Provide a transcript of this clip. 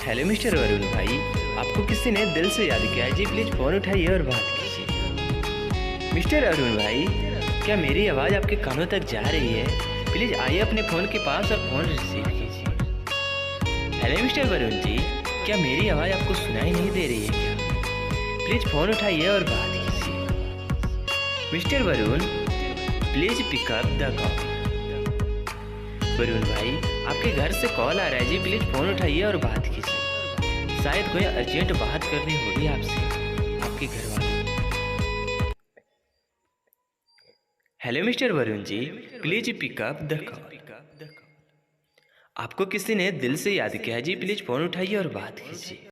Hello mister Varun भाई, आपको किसी ने दिल से याद किया है जी। प्लीज़ फ़ोन उठाइए और बात कीजिए। मिस्टर अरुण भाई, क्या मेरी आवाज़ आपके कानों तक जा रही है? प्लीज़ आइए अपने फ़ोन के पास और फ़ोन रिसीव कीजिए। हेलो मिस्टर वरुण जी, क्या मेरी आवाज़ आपको सुनाई नहीं दे रही है क्या? प्लीज़ फ़ोन उठाइए और बात कीजिए। Mister Varun, please pick up the call. Varun भाई, आपके घर से कॉल आ रहा है जी। प्लीज़ फ़ोन उठाइए और बात कीजिए। शायद कोई अर्जेंट बात करनी होगी आपसे, आपके घर वालों। Hello mister Varun ji, please pick up the call. आपको किसी ने दिल से याद किया है जी। प्लीज़ फ़ोन उठाइए और बात कीजिए।